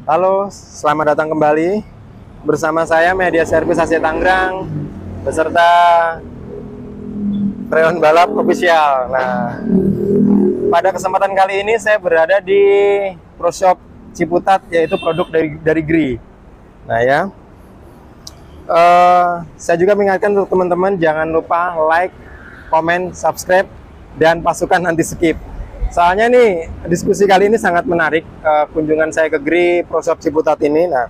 Halo, selamat datang kembali bersama saya Media Service AC Tangerang beserta Treon Balap Official. Nah, pada kesempatan kali ini saya berada di Pro Shop Ciputat, yaitu produk dari GRI. Nah ya, saya juga mengingatkan untuk teman-teman jangan lupa like, komen, subscribe, dan pasukan anti skip. Soalnya nih diskusi kali ini sangat menarik, kunjungan saya ke GRI Pro Shop Ciputat ini. Nah,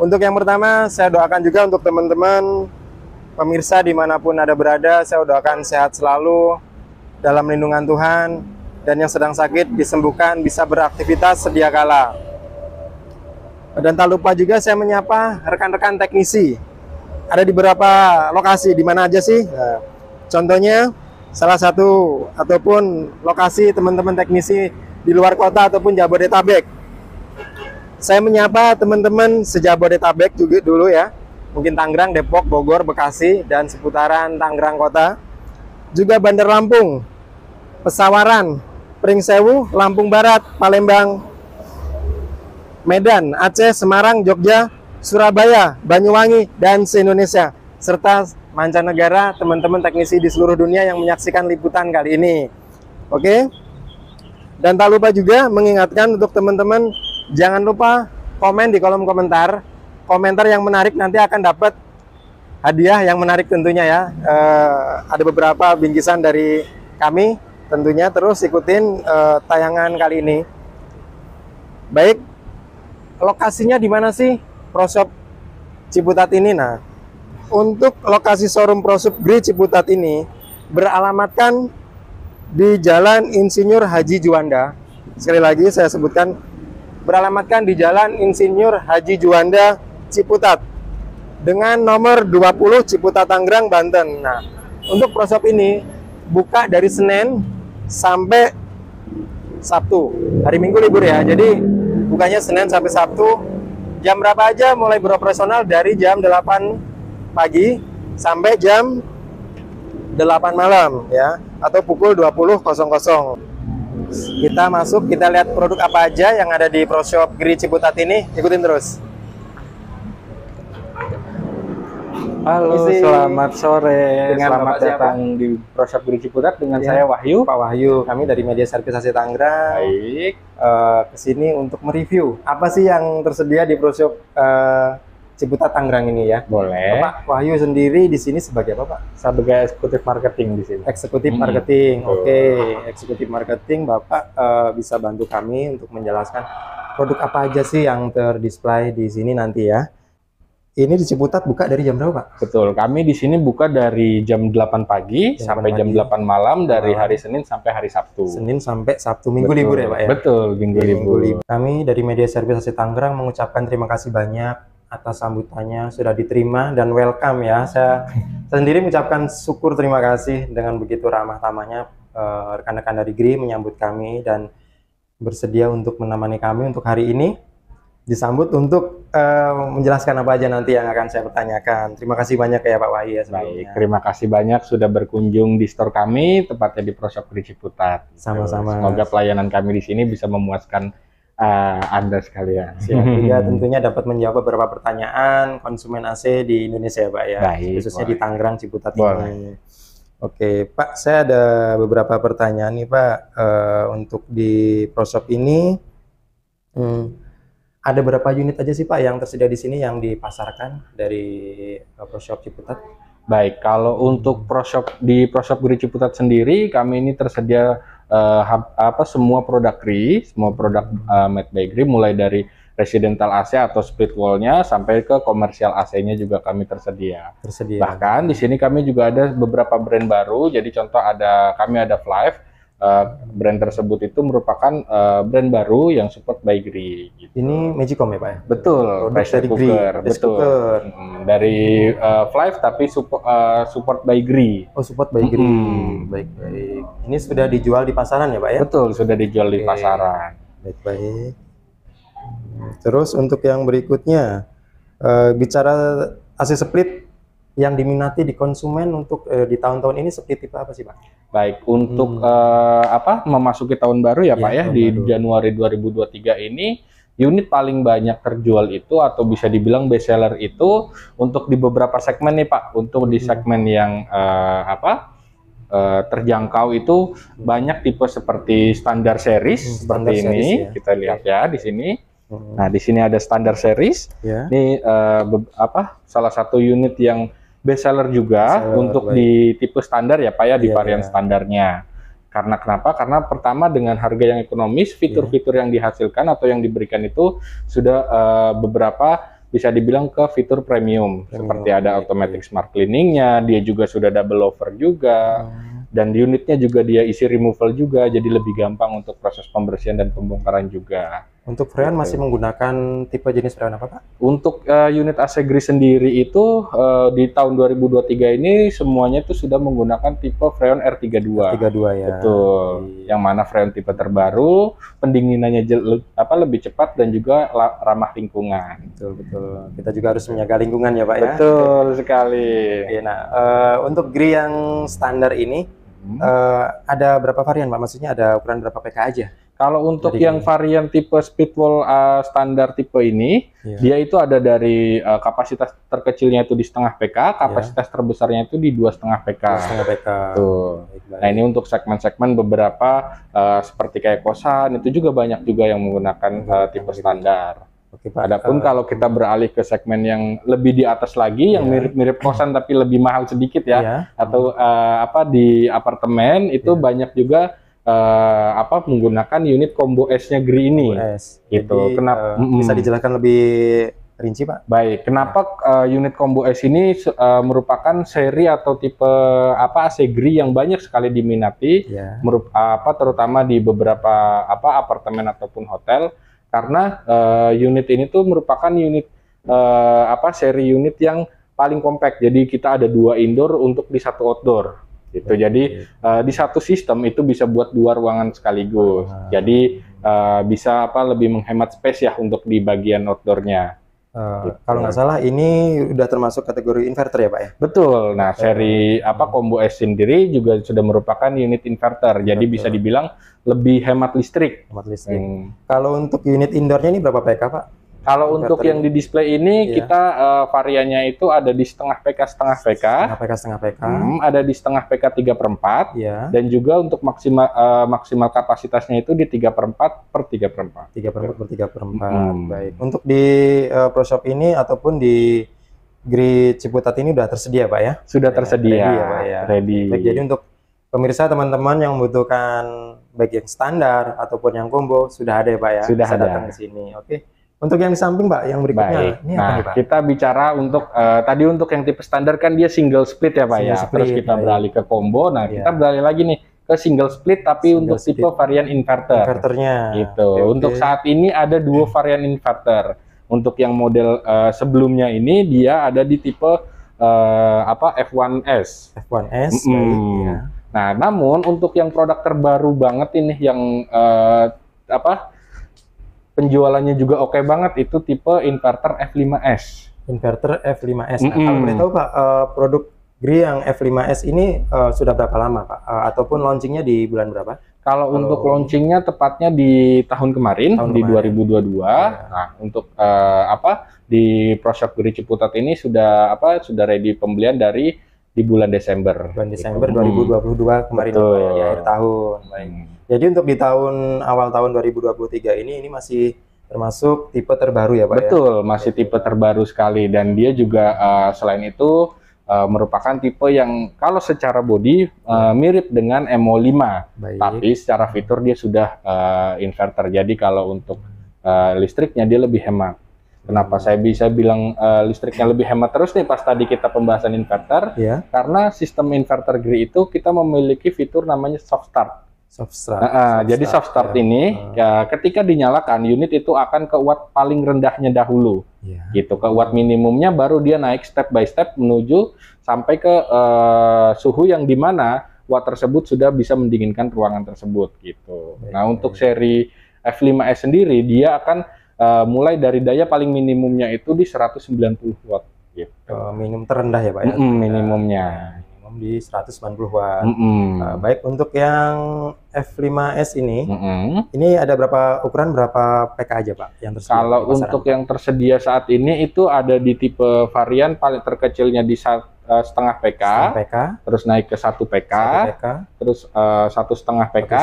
untuk yang pertama saya doakan juga untuk teman-teman pemirsa dimanapun ada berada, saya doakan sehat selalu dalam lindungan Tuhan, dan yang sedang sakit disembuhkan, bisa beraktivitas sedia kala. Dan tak lupa juga saya menyapa rekan-rekan teknisi. Ada di beberapa lokasi, di mana aja sih? Nah, contohnya salah satu ataupun lokasi teman-teman teknisi di luar kota ataupun Jabodetabek. Saya menyapa teman-teman se-Jabodetabek juga dulu ya. Mungkin Tangerang, Depok, Bogor, Bekasi, dan seputaran Tangerang kota. Juga Bandar Lampung, Pesawaran, Pringsewu, Lampung Barat, Palembang, Medan, Aceh, Semarang, Jogja, Surabaya, Banyuwangi, dan se-Indonesia. Serta mancanegara, teman-teman teknisi di seluruh dunia yang menyaksikan liputan kali ini. Oke. Dan tak lupa juga mengingatkan untuk teman-teman jangan lupa komen di kolom komentar. Komentar yang menarik nanti akan dapat hadiah yang menarik tentunya ya. Ada beberapa bingkisan dari kami tentunya. Terus ikutin tayangan kali ini. Baik, lokasinya di mana sih Pro Shop Ciputat ini? Nah, untuk lokasi showroom Pro Shop GRI Ciputat ini beralamatkan di Jalan Insinyur Haji Juanda. Sekali lagi saya sebutkan, beralamatkan di Jalan Insinyur Haji Juanda Ciputat dengan nomor 20 Ciputat, Tangerang, Banten. Nah, untuk Pro Shop ini buka dari Senin sampai Sabtu. Hari Minggu libur ya. Jadi bukanya Senin sampai Sabtu. Jam berapa aja mulai beroperasional dari jam 8 pagi sampai jam 8 malam ya, atau pukul 20.00. Kita masuk, kita lihat produk apa aja yang ada di Pro Shop GRI Ciputat ini. Ikutin terus. Halo, selamat sore. Dengan Selamat Bapak datang di Pro Shop GRI Ciputat dengan Ya, saya Wahyu. Pak Wahyu, kami dari Media Service AC Tangerang. Baik. Kesini untuk mereview apa sih yang tersedia di Pro Shop Ciputat Tangerang ini ya. Boleh. Pak Wahyu sendiri di sini sebagai apa, Pak? Sebagai eksekutif marketing di sini. Eksekutif marketing. betul. Oke, eksekutif marketing. Bapak bisa bantu kami untuk menjelaskan produk apa aja sih yang terdisplay di sini nanti ya. Ini di Ciputat buka dari jam berapa, Pak? Betul. Kami di sini buka dari jam 8 pagi Jam sampai 8 jam pagi. 8 malam dari hari Senin sampai hari Sabtu. Senin sampai Sabtu, Minggu Betul. libur ya, Pak ya? Betul, minggu Oke, libur. Kami dari Media Service AC Tangerang mengucapkan terima kasih banyak atas sambutannya, sudah diterima dan welcome ya. Saya sendiri mengucapkan syukur, terima kasih dengan begitu ramah tamahnya rekan-rekan dari GRI menyambut kami dan bersedia untuk menemani kami untuk hari ini. Disambut untuk menjelaskan apa aja nanti yang akan saya pertanyakan. Terima kasih banyak ya Pak Wahyu ya Baik, sebelumnya. terima kasih banyak sudah berkunjung di store kami, tepatnya di Pro Shop GRI Ciputat. Sama-sama. Semoga pelayanan kami di sini bisa memuaskan Anda sekalian. Siap juga tentunya dapat menjawab beberapa pertanyaan konsumen AC di Indonesia ya Pak ya. Baik, Khususnya boleh. di Tangerang Ciputat Boleh. ini. Oke Pak, saya ada beberapa pertanyaan nih Pak. Untuk di Pro Shop ini ada berapa unit aja sih Pak yang tersedia di sini yang dipasarkan dari Pro Shop Ciputat? Baik, kalau untuk Pro Shop di Pro Shop GRI Ciputat sendiri, kami ini tersedia semua produk GRI, semua produk made by GRI, mulai dari residential AC atau split wall-nya sampai ke komersial AC-nya juga kami tersedia. Tersedia. Bahkan di sini kami juga ada beberapa brand baru. Jadi contoh kami ada Flive. Brand tersebut itu merupakan brand baru yang support by GRI. Gitu. Ini Magicom ya Pak ya? Betul, Produk pressure dari GRI, cooker, rice betul. cooker. Dari Flive tapi support by GRI. Oh, support by GRI. Baik-baik. Ini sudah dijual di pasaran ya Pak ya? Betul, sudah dijual di Oke. pasaran. Baik-baik. Terus untuk yang berikutnya, bicara AC split yang diminati di konsumen untuk di tahun-tahun ini seperti tipe apa sih Pak? Baik, untuk memasuki tahun baru ya Iya, Pak ya, tahun di baru. Januari 2023 ini unit paling banyak terjual itu atau bisa dibilang best seller itu untuk di beberapa segmen nih Pak. Untuk di segmen yang terjangkau itu banyak tipe seperti standar series seperti standar ini. series, ya. Kita lihat ya di sini. Nah, di sini ada standar series. Ya. Ini salah satu unit yang best seller juga untuk di tipe standar ya Pak ya, di varian standarnya. Karena kenapa? Karena pertama dengan harga yang ekonomis, fitur-fitur yang dihasilkan atau yang diberikan itu sudah beberapa bisa dibilang ke fitur premium. Seperti ada automatic smart cleaningnya, dia juga sudah double over juga, dan unitnya juga dia isi removal juga, jadi lebih gampang untuk proses pembersihan dan pembongkaran juga. Untuk freon masih menggunakan tipe jenis freon apa Pak? Untuk unit AC Gri sendiri itu di tahun 2023 ini semuanya itu sudah menggunakan tipe freon R32. R32 ya. Betul. Yang mana freon tipe terbaru, pendinginannya lebih cepat dan juga ramah lingkungan. Betul. Kita juga harus menjaga lingkungan ya Pak ya. Betul sekali. Oke, nah untuk Gri yang standar ini ada berapa varian Pak? Maksudnya ada ukuran berapa PK aja? Kalau untuk yang varian tipe speedwall standar tipe ini, dia itu ada dari kapasitas terkecilnya itu di setengah PK, kapasitas terbesarnya itu di 2,5 PK. 2,5 PK. Tuh. Nah ini untuk segmen-segmen beberapa seperti kayak kosan itu juga banyak juga yang menggunakan tipe standar. Oke, Pak. Adapun kalau kita beralih ke segmen yang lebih di atas lagi, yang mirip-mirip kosan tapi lebih mahal sedikit ya, atau di apartemen itu banyak juga menggunakan unit combo S-nya Gri ini. Gitu. Jadi, kenapa bisa dijelaskan lebih rinci Pak? Baik, kenapa unit combo S ini merupakan seri atau tipe AC Gri yang banyak sekali diminati, terutama di beberapa apartemen ataupun hotel, karena unit ini tuh merupakan unit seri unit yang paling compact. Jadi kita ada 2 indoor untuk di 1 outdoor. Gitu. Jadi di satu sistem itu bisa buat 2 ruangan sekaligus. Jadi bisa lebih menghemat space ya untuk di bagian outdoornya. Gitu. Kalau nggak salah ini udah termasuk kategori inverter ya Pak ya? Betul. Nah seri combo S sendiri juga sudah merupakan unit inverter. Jadi bisa dibilang lebih hemat listrik. Kalau untuk unit indoornya ini berapa PK Pak? Kalau untuk yang di display ini kita variannya itu ada di setengah PK. Setengah PK. Ada di setengah PK 3/4. Dan juga untuk maksimal kapasitasnya itu di 3/4 per 3/4. 3/4 per 3/4. Baik. Untuk di Pro Shop ini ataupun di Gri Ciputat ini udah tersedia Pak ya? Sudah tersedia. Ready ya Pak ya? Ready. Baik, jadi untuk pemirsa teman-teman yang membutuhkan baik yang standar ataupun yang combo sudah ada ya Pak ya? Sudah ada. Datang ke sini. Oke. Untuk yang di samping Pak, yang berikutnya ini apa nih Pak? Kita bicara untuk tadi untuk yang tipe standar kan dia single split ya Pak ya. Terus kita beralih ke combo. Nah, kita beralih lagi nih ke single split tapi untuk tipe varian inverter. Inverternya. Gitu. Untuk saat ini ada 2 varian inverter. Untuk yang model sebelumnya ini dia ada di tipe F1S. F1S. Nah, namun untuk yang produk terbaru banget ini yang penjualannya juga oke banget itu tipe inverter F5S. Inverter F5S. Nah, kalau boleh tahu Pak, produk Gri yang F5S ini sudah berapa lama Pak? Ataupun launchingnya di bulan berapa? Kalau untuk launchingnya tepatnya di tahun kemarin, di 2022. Nah, untuk di Pro Shop Gri Ciputat ini sudah ready pembelian dari di bulan Desember. Bulan Desember 2022 kemarin di akhir tahun. Baik. Jadi untuk di awal tahun 2023 ini masih termasuk tipe terbaru ya Pak? Betul, masih tipe terbaru sekali, dan dia juga selain itu merupakan tipe yang kalau secara bodi mirip dengan MO5, tapi secara fitur dia sudah inverter. Jadi kalau untuk listriknya dia lebih hemat. Kenapa saya bisa bilang listriknya lebih hemat terus nih pas tadi kita pembahasan inverter? Karena sistem inverter Gri itu kita memiliki fitur namanya soft start. Jadi soft start ini ketika dinyalakan unit itu akan ke watt paling rendahnya dahulu, gitu. Ke watt minimumnya baru dia naik step by step menuju sampai ke suhu yang dimana watt tersebut sudah bisa mendinginkan ruangan tersebut, gitu. Nah untuk seri F5S sendiri dia akan mulai dari daya paling minimumnya itu di 190 watt, gitu. Minimum terendah ya Pak ya? Minimumnya. di 190 watt. Mm-mm. Baik, untuk yang F5S ini, Mm-mm. ini ada berapa ukuran, berapa PK aja Pak yang tersedia? Kalau di pasaran, untuk Pak? yang tersedia saat ini itu ada di tipe varian paling terkecilnya di setengah PK, Setengah PK, terus naik ke 1 PK, 1 PK, terus 1,5 PK,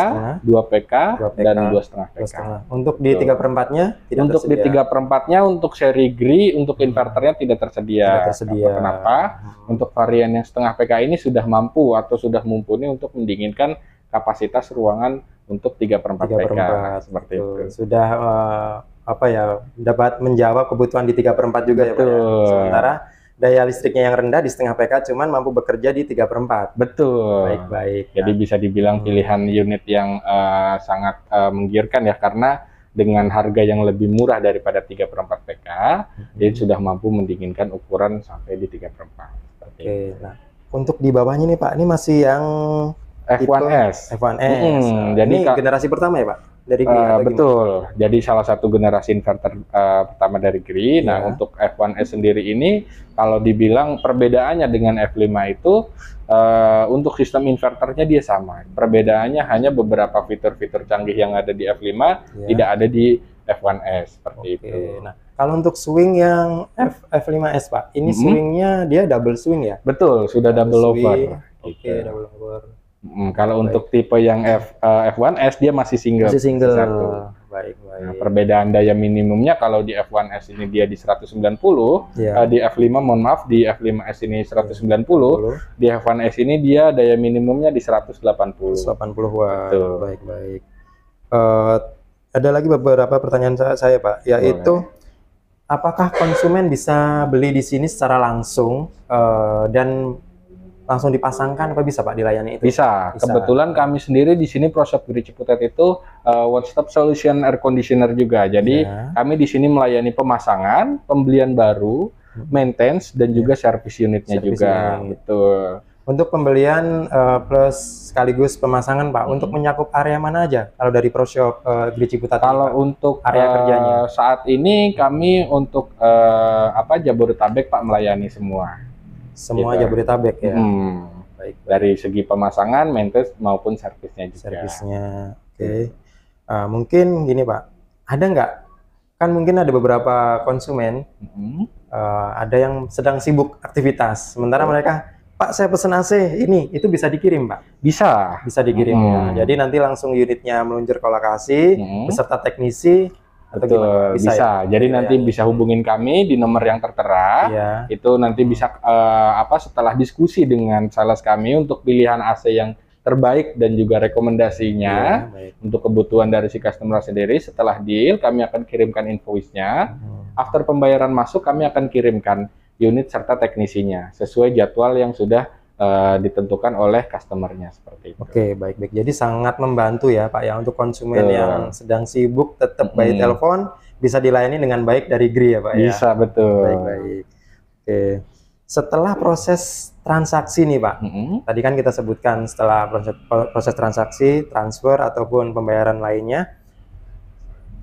1,5, 2 PK, 2 PK, dan 2,5 PK. 2,5. Untuk di 3/4-nya tidak Untuk di tersedia. 3/4-nya untuk seri GRI untuk inverternya tidak tersedia. Tidak tersedia. Kenapa? Untuk varian yang setengah PK ini sudah mampu atau sudah mumpuni untuk mendinginkan kapasitas ruangan untuk 3/4 PK. 3/4 Seperti itu. itu. Sudah apa ya, dapat menjawab kebutuhan di 3/4 juga ya Pak ya. Betul. Sementara daya listriknya yang rendah di setengah PK cuman mampu bekerja di 3/4. Betul. Baik. Jadi bisa dibilang pilihan unit yang sangat menggiurkan ya, karena dengan harga yang lebih murah daripada 3/4 PK, jadi sudah mampu mendinginkan ukuran sampai di 3/4. Oke. Nah, untuk di bawahnya nih Pak, ini masih yang F1S. F1S. Jadi ini generasi pertama ya Pak? Dari GRI atau betul. Jadi salah satu generasi inverter pertama dari GRI. Nah, untuk F1S sendiri ini kalau dibilang perbedaannya dengan F5 itu untuk sistem inverternya dia sama. Perbedaannya hanya beberapa fitur-fitur canggih yang ada di F5 tidak ada di F1S seperti itu. Nah, kalau untuk swing yang F5S Pak, ini swingnya dia double swing ya? Betul, sudah double over. Oke, double over. Kalau untuk tipe yang F1S dia masih single. Masih single. Satu. Baik. Nah, perbedaan daya minimumnya kalau di F1S ini dia di 190, di F5 mohon maaf di F5S ini 190, di F1S ini dia daya minimumnya di 180. 180 watt. Betul. Baik. Ada lagi beberapa pertanyaan saya Pak, yaitu apakah konsumen bisa beli di sini secara langsung dan langsung dipasangkan, apa bisa Pak dilayani itu? Bisa. Kebetulan kami sendiri di sini ProShop GRI Ciputat itu one stop solution air conditioner juga. Jadi kami di sini melayani pemasangan, pembelian baru, maintenance dan juga service unitnya juga. Betul. Untuk pembelian plus sekaligus pemasangan Pak, untuk menyakup area mana aja kalau dari ProShop GRI Ciputat? Kalau untuk area kerjanya saat ini kami untuk Jabodetabek Pak melayani semua. Semua Jabodetabek ya. Baik. Dari segi pemasangan, maintenance maupun servisnya juga. Servisnya, oke. Mungkin gini Pak, ada nggak? Kan mungkin ada beberapa konsumen, ada yang sedang sibuk aktivitas, sementara mereka, Pak saya pesen AC ini, itu bisa dikirim Pak? Bisa dikirim ya. Jadi nanti langsung unitnya meluncur ke lokasi, beserta teknisi. Betul, bisa. Jadi nanti bisa hubungin kami di nomor yang tertera. Itu nanti bisa setelah diskusi dengan sales kami untuk pilihan AC yang terbaik dan juga rekomendasinya untuk kebutuhan dari si customer sendiri. Setelah deal, kami akan kirimkan invoice-nya. After pembayaran masuk, kami akan kirimkan unit serta teknisinya sesuai jadwal yang sudah ditentukan oleh customernya seperti itu. Oke, baik. Jadi sangat membantu ya Pak ya untuk konsumen yang sedang sibuk tetap by telepon bisa dilayani dengan baik dari GRI ya Pak ya. Bisa, betul. Baik. Oke. Setelah proses transaksi nih Pak, tadi kan kita sebutkan setelah proses transaksi, transfer ataupun pembayaran lainnya,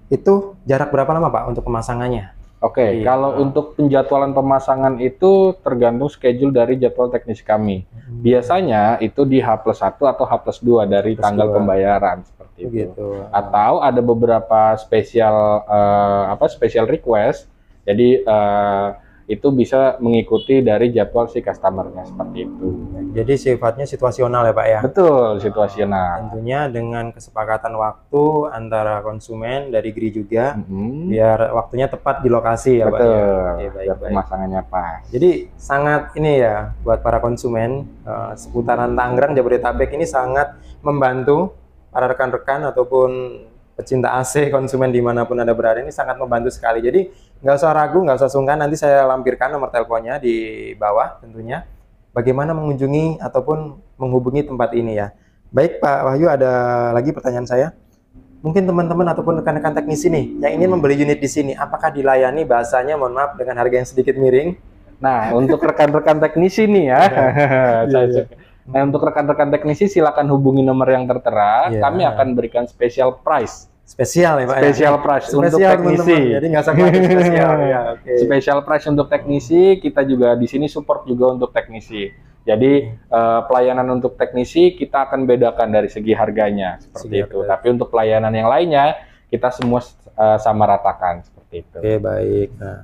itu jarak berapa lama Pak untuk pemasangannya? Oke, kalau untuk penjadwalan pemasangan itu tergantung schedule dari jadwal teknis kami. Biasanya itu di H+1 atau H+2 dari tanggal pembayaran seperti itu. Atau ada beberapa spesial special request. Jadi itu bisa mengikuti dari jadwal si customernya seperti itu. Jadi sifatnya situasional ya Pak ya? Betul, situasional. Tentunya dengan kesepakatan waktu antara konsumen dari GRI juga, biar waktunya tepat di lokasi ya Pak ya? Biar pemasangannya pas. Jadi sangat ini ya, buat para konsumen, seputaran Tangerang, Jabodetabek ini sangat membantu para rekan-rekan ataupun pecinta AC, konsumen dimanapun Anda berada, ini sangat membantu sekali. Jadi nggak usah ragu, nggak usah sungkan, nanti saya lampirkan nomor teleponnya di bawah tentunya, bagaimana mengunjungi ataupun menghubungi tempat ini ya. Baik Pak Wahyu, ada lagi pertanyaan saya. Mungkin teman-teman ataupun rekan-rekan teknisi nih yang ingin membeli unit di sini, apakah dilayani bahasanya, mohon maaf, dengan harga yang sedikit miring? Nah, untuk rekan-rekan teknisi nih ya, nah, untuk rekan-rekan teknisi silakan hubungi nomor yang tertera, kami akan berikan special price. Spesial ya Pak Special price untuk teknisi. Jadi nggak usah khawatir spesial ya. Special price untuk teknisi, kita juga di sini support juga untuk teknisi. Jadi pelayanan untuk teknisi kita akan bedakan dari segi harganya seperti itu. Tapi untuk pelayanan yang lainnya kita semua sama ratakan seperti itu. Oke, baik. Nah,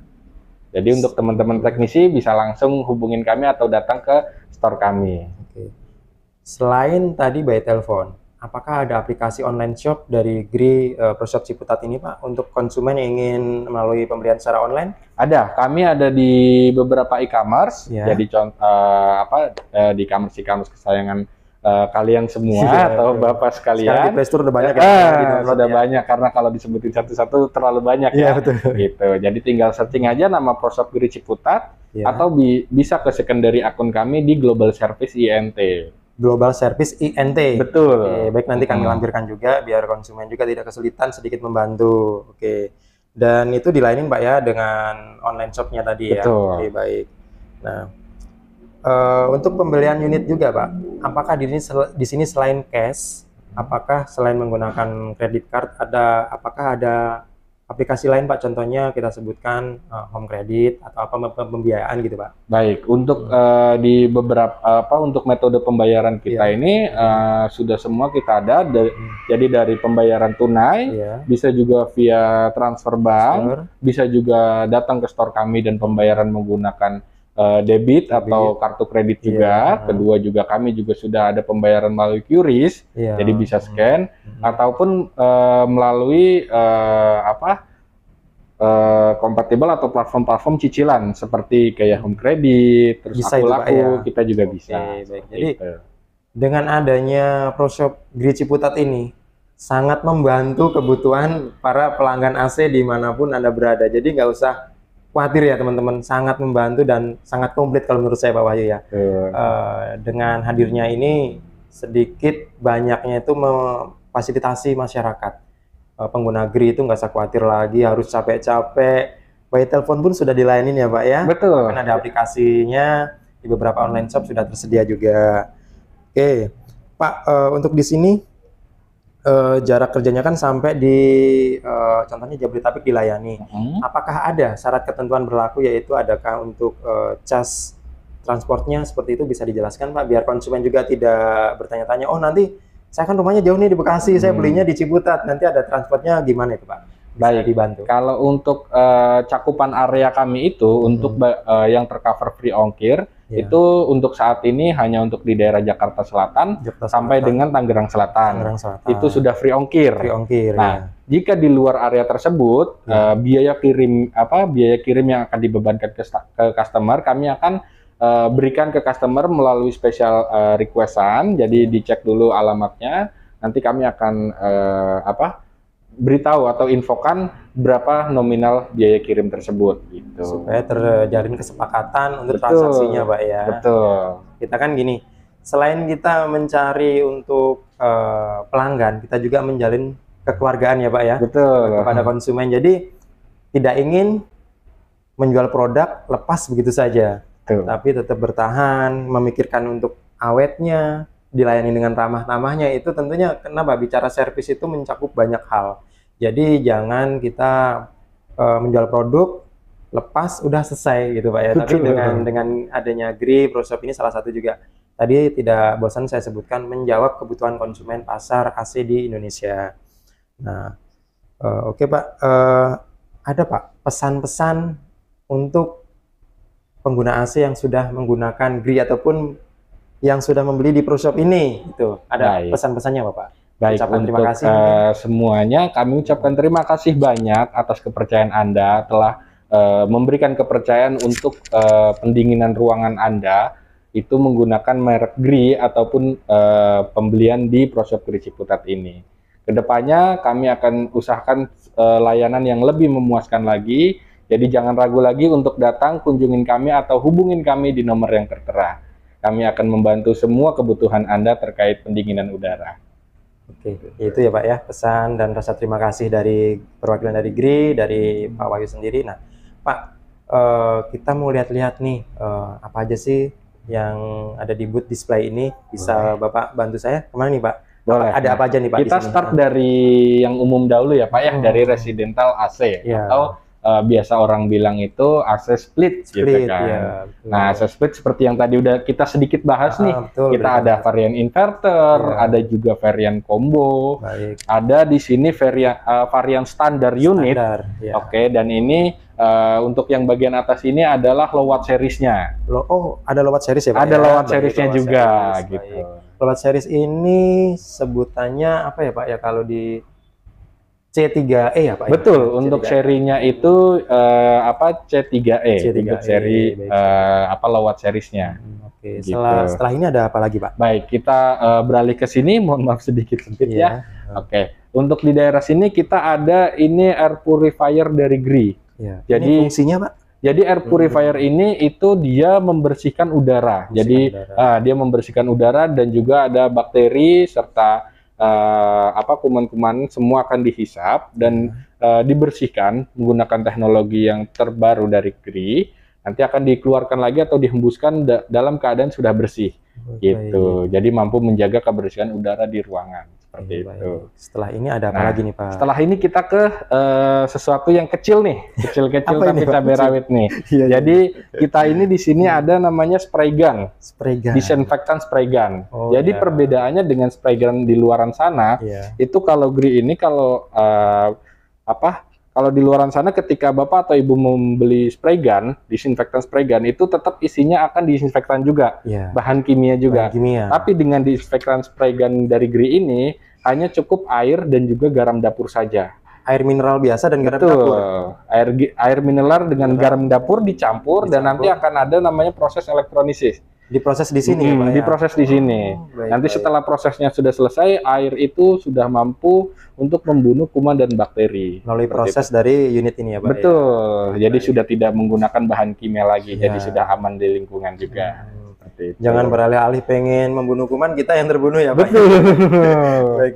jadi untuk teman-teman teknisi bisa langsung hubungin kami atau datang ke store kami. oke. Selain tadi by telepon, apakah ada aplikasi online shop dari GRI Pro Shop Ciputat ini, Pak, untuk konsumen yang ingin melalui pembelian secara online? Ada, kami ada di beberapa e-commerce. Ya. Jadi di e-commerce kesayangan kalian semua atau Bapak sekalian. Sekarang di Play Store udah banyak sudah banyak karena kalau disebutin satu-satu terlalu banyak ya. Betul. Gitu. Jadi tinggal searching aja nama Pro Shop GRI Ciputat atau bisa ke secondary akun kami di Global Service INT. Global Service INT. Betul. Oke, baik, nanti kami lampirkan juga biar konsumen juga tidak kesulitan, sedikit membantu. Oke. Dan itu dilayani Pak ya dengan online shopnya tadi ya. Betul. Oke, baik. Nah, untuk pembelian unit juga Pak, apakah di sini selain cash, apakah selain menggunakan credit card apakah ada aplikasi lain Pak? Contohnya kita sebutkan home credit atau apa pembiayaan gitu Pak. Baik, untuk di beberapa untuk metode pembayaran kita ini sudah semua kita ada. Jadi dari pembayaran tunai, bisa juga via transfer bank, bisa juga datang ke store kami dan pembayaran menggunakan debit atau kartu kredit juga. Kedua juga kami juga sudah ada pembayaran melalui QRIS, jadi bisa scan ataupun melalui kompatibel atau platform-platform cicilan seperti kayak home credit, terus bisa Aku kita juga bisa. Baik. Jadi dengan adanya Pro Shop GRI Ciputat ini sangat membantu kebutuhan para pelanggan AC dimanapun Anda berada. Jadi nggak usah khawatir ya teman-teman, sangat membantu dan sangat komplit kalau menurut saya Pak Wahyu ya. Dengan hadirnya ini sedikit banyaknya itu memfasilitasi masyarakat. Pengguna GRI itu nggak usah khawatir lagi harus capek-capek. By telepon pun sudah dilayani ya Pak ya. Betul. Kan ada aplikasinya di beberapa online shop sudah tersedia juga. Oke, Pak, untuk di sini jarak kerjanya kan sampai di contohnya Jabodetabek dilayani. Apakah ada syarat ketentuan berlaku, yaitu adakah untuk cas transportnya seperti itu, bisa dijelaskan Pak biar konsumen juga tidak bertanya-tanya, oh nanti saya kan rumahnya jauh nih di Bekasi, saya belinya di Ciputat, nanti ada transportnya gimana itu Pak? Bisa dibantu. Kalau untuk cakupan area kami itu untuk yang tercover free ongkir itu untuk saat ini hanya untuk di daerah Jakarta Selatan sampai dengan Tangerang Selatan. Itu sudah free ongkir. Nah, jika di luar area tersebut biaya kirim yang akan dibebankan ke customer kami akan berikan ke customer melalui special requestan. Jadi dicek dulu alamatnya, nanti kami akan beritahu atau infokan berapa nominal biaya kirim tersebut gitu. Supaya terjalin kesepakatan untuk transaksinya Pak ya. Betul. Kita kan gini, selain kita mencari untuk pelanggan, kita juga menjalin kekeluargaan ya Pak ya. Betul. Kepada konsumen. Jadi tidak ingin menjual produk lepas begitu saja. Betul. Tapi tetap bertahan, memikirkan untuk awetnya, dilayani dengan ramah-tamahnya. Itu tentunya kenapa bicara servis itu mencakup banyak hal. Jadi jangan kita menjual produk lepas udah selesai gitu Pak ya. Betul. Tapi dengan adanya GRI Pro Shop ini salah satu juga tadi tidak bosan saya sebutkan menjawab kebutuhan konsumen pasar AC di Indonesia. Nah, oke Pak, ada Pak pesan-pesan untuk pengguna AC yang sudah menggunakan GRI ataupun yang sudah membeli di Pro Shop ini, itu ada pesan-pesannya Bapak? Baik, terima kasih semuanya. Kami ucapkan terima kasih banyak atas kepercayaan Anda telah memberikan kepercayaan untuk pendinginan ruangan Anda itu menggunakan merek GRI ataupun pembelian di Pro Shop GRI Ciputat ini. Kedepannya kami akan usahakan layanan yang lebih memuaskan lagi. Jadi jangan ragu lagi untuk datang kunjungin kami atau hubungin kami di nomor yang tertera. Kami akan membantu semua kebutuhan Anda terkait pendinginan udara. Oke, itu ya Pak ya, pesan dan rasa terima kasih dari perwakilan dari GRI, dari Pak Wahyu sendiri. Nah Pak, kita mau lihat-lihat nih apa aja sih yang ada di booth display ini. Bisa Bapak bantu saya kemana nih Pak? Boleh. Ada apa aja nih Pak? Kita start dari yang umum dahulu ya Pak ya, dari residential AC atau biasa orang bilang itu AC split, gitu kan. ya, Nah, AC split seperti yang tadi udah kita sedikit bahas nih. betul, Kita ada varian inverter, ada juga varian combo, ada di sini varian standar unit. Oke, dan ini untuk yang bagian atas ini adalah low watt seriesnya. Oh, ada low watt series ya Pak? Ada low watt seriesnya juga, gitu. Low watt series ini sebutannya apa ya Pak ya kalau di C3E ya Pak? Betul, ya? untuk C3E. serinya itu C3E, untuk seri low watt seriesnya. Oke, gitu. setelah ini ada apa lagi Pak? Baik, kita beralih ke sini, mohon maaf sedikit sempit ya. Oke, untuk di daerah sini kita ada ini air purifier dari GRI. Jadi ini fungsinya Pak? Jadi air purifier ini itu dia membersihkan udara. Jadi dia membersihkan udara dan juga ada bakteri serta kuman-kuman semua akan dihisap dan dibersihkan menggunakan teknologi yang terbaru dari GRI. Nanti akan dikeluarkan lagi atau dihembuskan dalam keadaan sudah bersih, gitu. Jadi mampu menjaga kebersihan udara di ruangan seperti itu. Setelah ini ada apa lagi nih Pak? Setelah ini kita ke sesuatu yang kecil nih, kecil-kecil tapi cabai rawit nih. Jadi kita ini di sini ada namanya spray gun, disinfektan spray gun. Jadi perbedaannya dengan spray gun di luaran sana, itu kalau GRI ini kalau kalau di luaran sana ketika Bapak atau Ibu membeli spray gun, disinfektan spray gun itu tetap isinya akan disinfektan juga, bahan kimia juga. Tapi dengan disinfektan spray gun dari GRI ini hanya cukup air dan juga garam dapur saja. Air mineral biasa dan garam dapur. Air mineral dengan garam dapur dicampur dan nanti akan ada namanya proses elektrolisis. Diproses di sini ya Pak? Diproses di sini. Nanti setelah prosesnya sudah selesai, air itu sudah mampu untuk membunuh kuman dan bakteri. Melalui proses dari unit ini ya Pak? Betul. Jadi sudah tidak menggunakan bahan kimia lagi. Jadi sudah aman di lingkungan juga. Jangan beralih-alih pengen membunuh kuman, kita yang terbunuh ya Pak? Betul.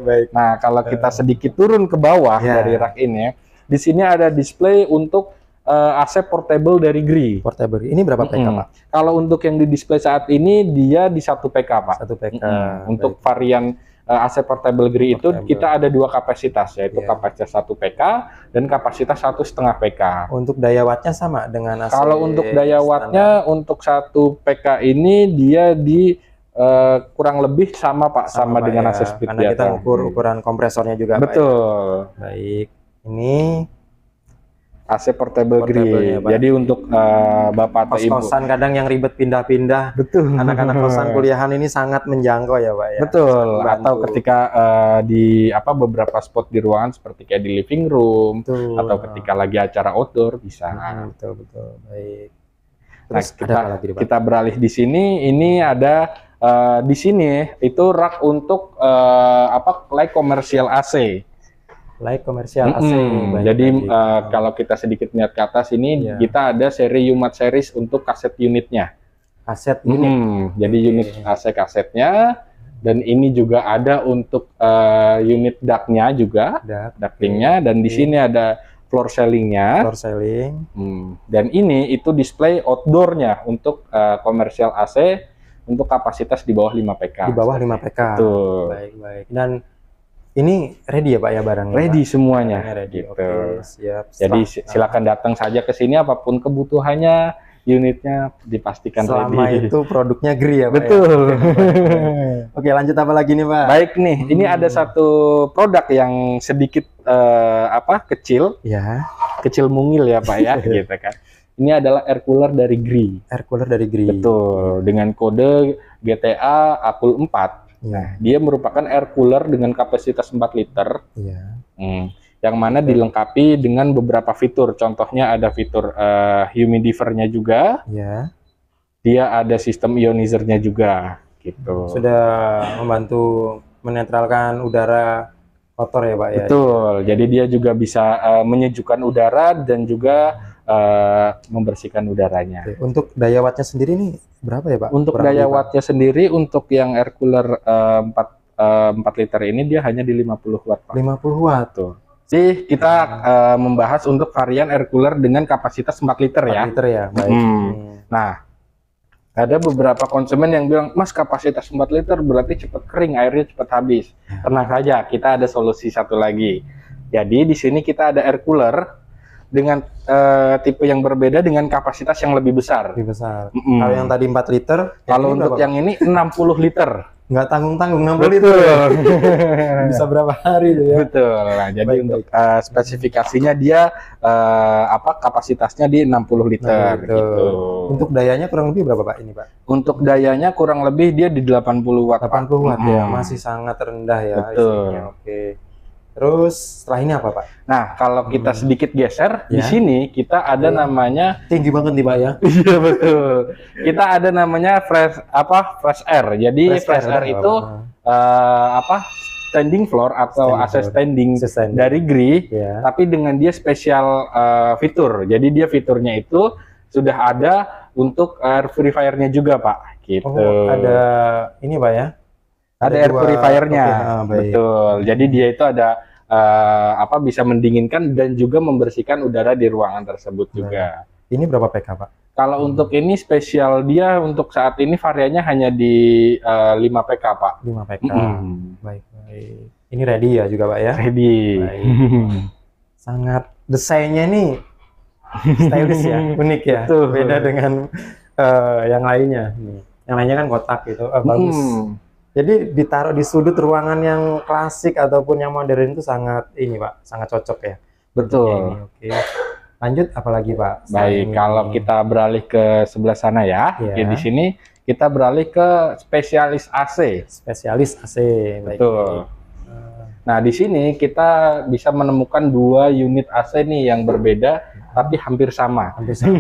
Baik. Nah, kalau kita sedikit turun ke bawah dari rak ini, di sini ada display untuk AC portable dari GRI. Portable. Ini berapa PK Pak? Kalau untuk yang di display saat ini dia di 1 PK Pak. 1 PK. Untuk varian AC portable GRI itu kita ada 2 kapasitas, yaitu kapasitas 1 PK dan kapasitas 1,5 PK. Untuk daya wattnya sama dengan AC. Kalau untuk daya wattnya untuk 1 PK ini dia di kurang lebih sama Pak, sama dengan AC split. Karena kita ukur ukuran kompresornya juga. Betul. Baik. Ini AC portable GRI. Jadi untuk Bapak atau Ibu kos-kosan kadang yang ribet pindah-pindah. Betul. Anak-anak kosan kuliahan ini sangat menjangkau ya Pak ya. Betul. Atau ketika di beberapa spot di ruangan seperti kayak di living room atau ketika lagi acara outdoor bisa. Betul. Baik. Terus kita beralih di sini. Ini ada di sini itu rak untuk light commercial AC. Light komersial AC. Jadi kalau kita sedikit lihat ke atas ini, kita ada seri UMAT series untuk kaset unitnya. Kaset unit. Jadi unit AC kasetnya, dan ini juga ada untuk unit ductnya juga, ductingnya, dan di sini ada floor ceiling-nya. Dan ini itu display outdoornya untuk komersial AC untuk kapasitas di bawah 5 PK. Di bawah 5 PK. Betul. Baik. Dan ini ready ya Pak ya barangnya? Ready semuanya. Gitu. Siap. Jadi silakan datang saja ke sini, apapun kebutuhannya, unitnya dipastikan selama ready. Itu produknya GRI ya Pak? Betul. Ya? Oke, lanjut apa lagi nih Pak? Baik nih, ini ada satu produk yang sedikit kecil, kecil mungil ya Pak ya, gitu kan. Ini adalah air cooler dari GRI. Air cooler dari GRI. Betul, dengan kode GTA Akul 4. Nah, dia merupakan air cooler dengan kapasitas 4 liter. Yang mana dilengkapi dengan beberapa fitur. Contohnya ada fitur humidifier-nya juga. Dia ada sistem ionizer-nya juga, gitu. Sudah membantu menetralkan udara kotor ya Pak ya? Betul. Jadi dia juga bisa menyejukkan udara dan juga membersihkan udaranya. Untuk daya wattnya sendiri nih berapa ya Pak? Untuk daya wattnya sendiri untuk yang air cooler 4 liter ini dia hanya di 50 watt Pak. 50 watt tuh. Jadi kita membahas untuk varian air cooler dengan kapasitas 4 liter ya. 4 liter ya, baik. Nah, ada beberapa konsumen yang bilang, Mas kapasitas 4 liter berarti cepat kering, airnya cepat habis. Tenang saja, kita ada solusi satu lagi. Jadi di sini kita ada air cooler dengan tipe yang berbeda dengan kapasitas yang lebih besar. Lebih besar. Mm-mm. Kalau yang tadi 4 liter, Kalau untuk yang ini 60 liter. nggak tanggung-tanggung 60 liter. Bisa berapa hari tuh ya? Betul. Nah, jadi Baik, untuk spesifikasinya dia kapasitasnya di 60 liter gitu. Untuk dayanya kurang lebih berapa Pak ini Pak? Untuk dayanya kurang lebih dia di 80 watt. 80 watt ya, masih sangat rendah ya. Betul. Isinya. Oke. Terus setelah ini apa Pak? Nah, kalau kita sedikit geser di Ya. sini kita ada namanya Tinggi banget nih Pak ya. iya betul. Kita ada namanya fresh air. Jadi fresh air itu standing floor atau AC standing dari GRI, ya. tapi dengan dia spesial fitur. Jadi dia fiturnya itu sudah ada untuk air purifiernya juga Pak. Gitu. Oh, ada ini Pak ya? Ada air purifiernya, baik. betul. Jadi dia itu ada bisa mendinginkan dan juga membersihkan udara di ruangan tersebut juga. Ini berapa PK Pak? Kalau untuk ini spesial dia untuk saat ini variannya hanya di 5 PK Pak. 5 PK. Baik, baik. Ini ready ya juga Pak ya? Ready. Baik. Sangat desainnya ini stylish ya, unik ya. Betul. Beda dengan yang lainnya. Yang lainnya kan kotak gitu, bagus. Jadi ditaruh di sudut ruangan yang klasik ataupun yang modern itu sangat ini Pak, sangat cocok ya. Betul. Ini, oke. Lanjut apalagi Pak? Baik, kalau kita beralih ke sebelah sana ya. Ya. Di sini kita beralih ke spesialis AC. Spesialis AC. Betul. Nah, di sini kita bisa menemukan 2 unit AC nih yang berbeda tapi hampir sama. Hampir sama.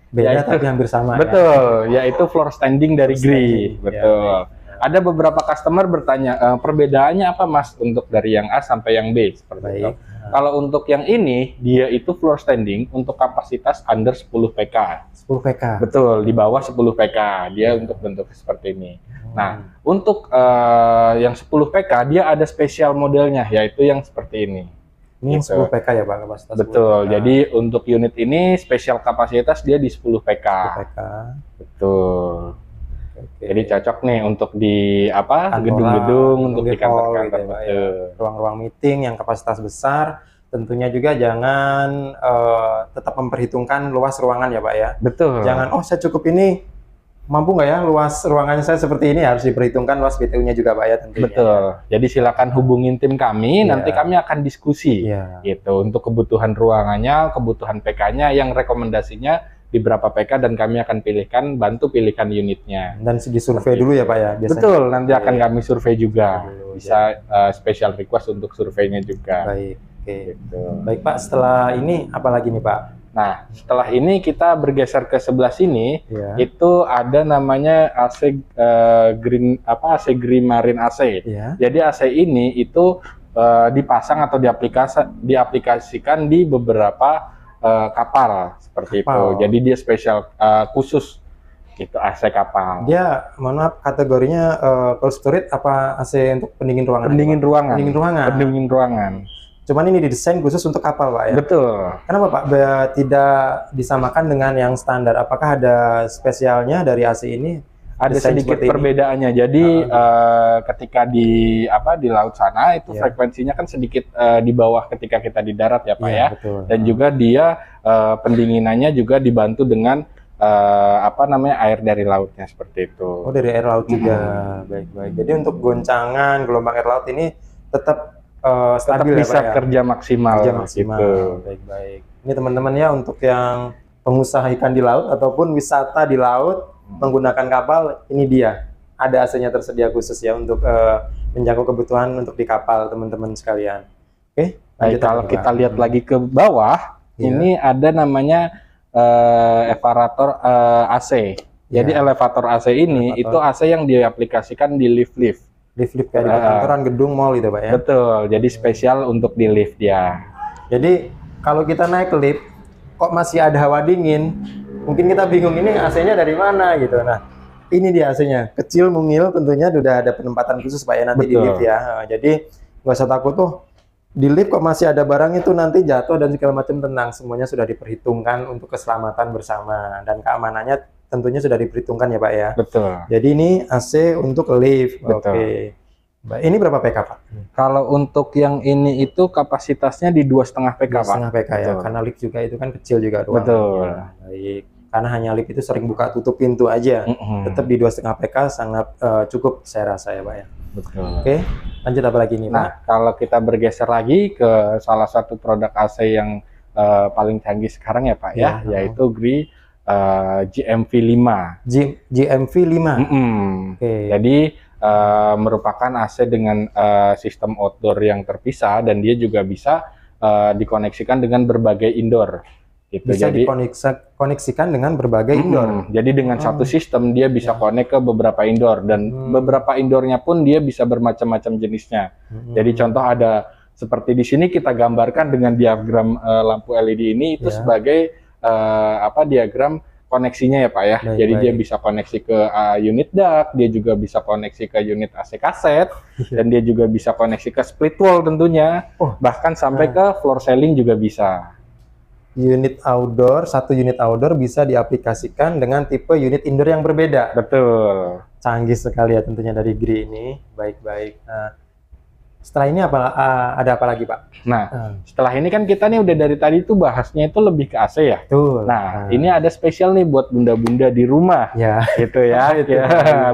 Beda tapi hampir sama. Betul, yaitu floor standing dari GRI. Betul. Ya, ada beberapa customer bertanya, perbedaannya apa Mas untuk dari yang A sampai yang B? Seperti itu. Kalau untuk yang ini, dia itu floor standing untuk kapasitas under 10 PK. 10 PK? Betul, di bawah 10 PK. Dia untuk bentuk seperti ini. Nah, untuk yang 10 PK, dia ada spesial modelnya, yaitu yang seperti ini. Ini gitu. 10 PK ya Pak kapasitas? Betul, 10 PK. jadi untuk unit ini spesial kapasitas dia di 10 PK. 10 PK. Betul. Oke. Jadi cocok nih untuk di gedung-gedung, untuk di kantor-kantor. Gitu ya, Pak, ya. Ruang-ruang meeting yang kapasitas besar, tentunya juga jangan tetap memperhitungkan luas ruangan ya Pak ya. Betul. Jangan saya cukup ini, mampu nggak ya luas ruangannya saya seperti ini, harus diperhitungkan luas BTU-nya juga Pak ya tentunya. Betul. Jadi silakan hubungin tim kami, Ya. nanti kami akan diskusi gitu untuk kebutuhan ruangannya, kebutuhan PK-nya, yang rekomendasinya di berapa PK, dan kami akan bantu pilihkan unitnya. Dan segi survei dulu ya Pak ya biasanya. Betul, nanti akan kami survei juga. Dulu, bisa special request untuk surveinya juga. Baik, oke. Gitu. Baik Pak, setelah ini apa lagi nih Pak? Nah, setelah ini kita bergeser ke sebelah sini, Ya. itu ada namanya AC AC Green Marine AC. Ya. Jadi AC ini itu dipasang atau diaplikasikan di beberapa kapal seperti itu. Jadi dia spesial khusus gitu AC kapal. Dia, mohon maaf, kategorinya cold storage apa AC untuk pendingin ruangan? Pendingin ruangan. Pendingin ruangan. Pendingin ruangan. Cuman ini didesain khusus untuk kapal Pak ya? Betul. Kenapa Pak tidak disamakan dengan yang standar? Apakah ada spesialnya dari AC ini? Ada sedikit perbedaannya. Jadi ketika di laut sana itu frekuensinya kan sedikit di bawah ketika kita di darat ya Pak ya. Betul. Dan juga dia pendinginannya juga dibantu dengan air dari lautnya seperti itu. Oh, dari air laut juga. Baik-baik. Jadi untuk goncangan gelombang air laut ini tetap stabil bisa ya Pak ya? kerja maksimal. Kerja maksimal. Gitu. Baik-baik. Ini teman-teman ya, untuk yang pengusaha ikan di laut ataupun wisata di laut menggunakan kapal, ini dia. Ada AC-nya tersedia khusus ya untuk menjangkau kebutuhan untuk di kapal teman-teman sekalian. Oke, Baik, kalau kita lihat lagi ke bawah, ini ada namanya elevator AC. Jadi elevator AC ini itu AC yang diaplikasikan di lift-lift. Lift-lift kayak di kantoran, gedung, mall gitu Pak ya? Betul, jadi spesial untuk di lift dia. Jadi kalau kita naik lift, kok masih ada hawa dingin, mungkin kita bingung ini AC-nya dari mana gitu. Nah, ini dia AC-nya, kecil, mungil, tentunya sudah ada penempatan khusus Pak ya nanti di lift ya. Nah, jadi nggak usah takut tuh, di lift kok masih ada barang itu nanti jatuh dan segala macam, tenang. Semuanya sudah diperhitungkan untuk keselamatan bersama, dan keamanannya tentunya sudah diperhitungkan ya Pak ya. Betul. Jadi ini AC untuk lift. Betul. Oke. Baik. Ini berapa PK, Pak? Kalau untuk yang ini itu kapasitasnya di 2,5 PK, Pak. 2,5 PK ya, Betul. karena lift juga itu kan kecil juga ruangannya. Betul. Baik. Karena hanya lift itu sering buka tutup pintu aja. Tetap di 2,5 PK sangat cukup saya rasa ya, Pak ya. Betul. Oke, lanjut apa lagi nih, Pak? Nah, kalau kita bergeser lagi ke salah satu produk AC yang paling canggih sekarang ya, Pak ya, yaitu GRI GMV5. GMV5. Oke. Jadi merupakan AC dengan sistem outdoor yang terpisah, dan dia juga bisa dikoneksikan dengan berbagai indoor. Gitu. Bisa jadi dikoneksikan dengan berbagai indoor. Jadi dengan satu sistem dia bisa connect ke beberapa indoor, dan beberapa indoornya pun dia bisa bermacam-macam jenisnya. Jadi contoh ada seperti di sini kita gambarkan dengan diagram lampu LED ini itu sebagai diagram koneksinya ya, Pak ya. Jadi dia bisa koneksi ke unit duct, dia juga bisa koneksi ke unit AC kaset, dan dia juga bisa koneksi ke split wall tentunya, bahkan sampai ke floor ceiling juga bisa. Unit outdoor, satu unit outdoor bisa diaplikasikan dengan tipe unit indoor yang berbeda. Betul. Canggih sekali ya tentunya dari GRI ini. Baik-baik. Nah, setelah ini ada apa lagi, Pak? Nah, setelah ini kan kita nih udah dari tadi tuh bahasnya itu lebih ke AC ya. Betul. Nah, ini ada spesial nih buat bunda-bunda di rumah. Ya. Gitu ya.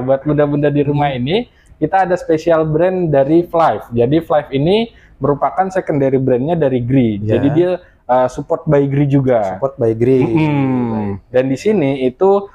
Buat bunda-bunda di rumah ini, kita ada spesial brand dari Flive. Jadi Flive ini merupakan secondary brandnya dari GRI. Jadi dia support by GRI juga. Support by GRI. Dan di sini itu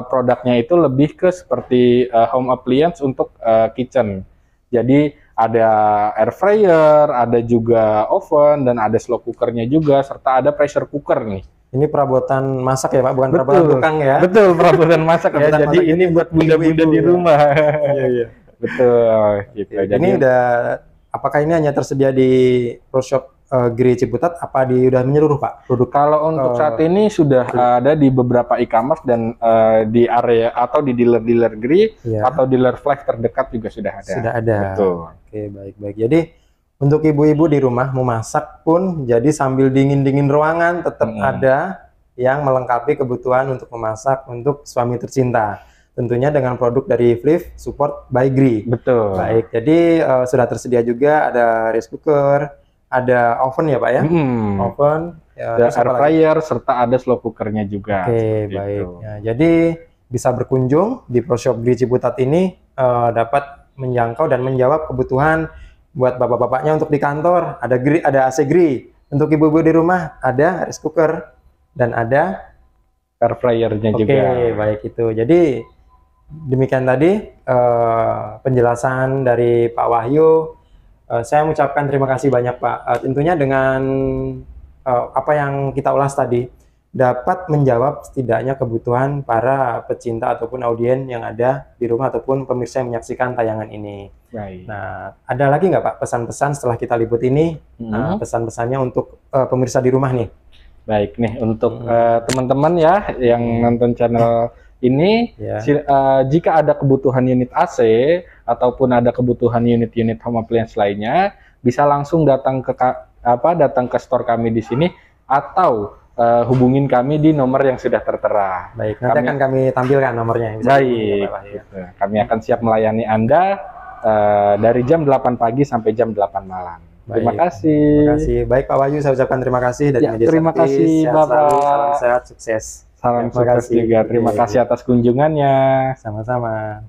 produknya itu lebih ke seperti home appliance untuk kitchen. Jadi ada air fryer, ada juga oven, dan ada slow cookernya juga, serta ada pressure cooker nih. Ini perabotan masak ya, Pak, bukan perabotan tukang ya? Betul, perabotan masak ya. Jadi ini buat bunda-bunda di rumah. Iya. Betul. Gitu. Jadi ini apakah ini hanya tersedia di Pro Shop GRI Ciputat, apa udah menyeluruh, Pak? Kalau untuk saat ini sudah ada di beberapa e-commerce, dan di area atau di dealer-dealer GRI atau dealer Flive terdekat juga sudah ada. Sudah ada. Betul. Oke, baik-baik. Jadi untuk ibu-ibu di rumah mau masak pun, jadi sambil dingin-dingin ruangan tetap ada yang melengkapi kebutuhan untuk memasak untuk suami tercinta. Tentunya dengan produk dari Flive support by GRI. Betul. Baik, jadi sudah tersedia juga ada rice cooker, ada oven ya, Pak ya? Oven, ada air fryer, serta ada slow cookernya juga. Oke, baik. Ya, jadi bisa berkunjung di Pro Shop GRI Ciputat ini, dapat menjangkau dan menjawab kebutuhan buat bapak-bapaknya untuk di kantor. Ada AC GRI. Untuk ibu-ibu di rumah ada rice cooker dan ada air fryernya juga. Oke, baik itu. Jadi demikian tadi penjelasan dari Pak Wahyu. Saya mengucapkan terima kasih banyak, Pak. Tentunya dengan apa yang kita ulas tadi dapat menjawab setidaknya kebutuhan para pecinta ataupun audien yang ada di rumah ataupun pemirsa yang menyaksikan tayangan ini. Baik. Nah, ada lagi nggak, Pak, pesan-pesan setelah kita liput ini? Pesan-pesannya untuk pemirsa di rumah nih. Baik nih, untuk teman-teman ya yang nonton channel ini, jika ada kebutuhan unit AC ataupun ada kebutuhan unit-unit home appliance lainnya, bisa langsung datang ke store kami di sini, atau hubungin kami di nomor yang sudah tertera. Baik, nanti akan kami tampilkan nomornya. Baik, kami akan siap melayani Anda dari jam 8 pagi sampai jam 8 malam. Terima kasih. Terima kasih. Baik, Pak Wahyu, saya ucapkan terima kasih dari Media Terima kasih, sehat Bapak. Selalu, salam sehat, sukses. Salam sukses juga. Terima kasih atas kunjungannya. Sama-sama.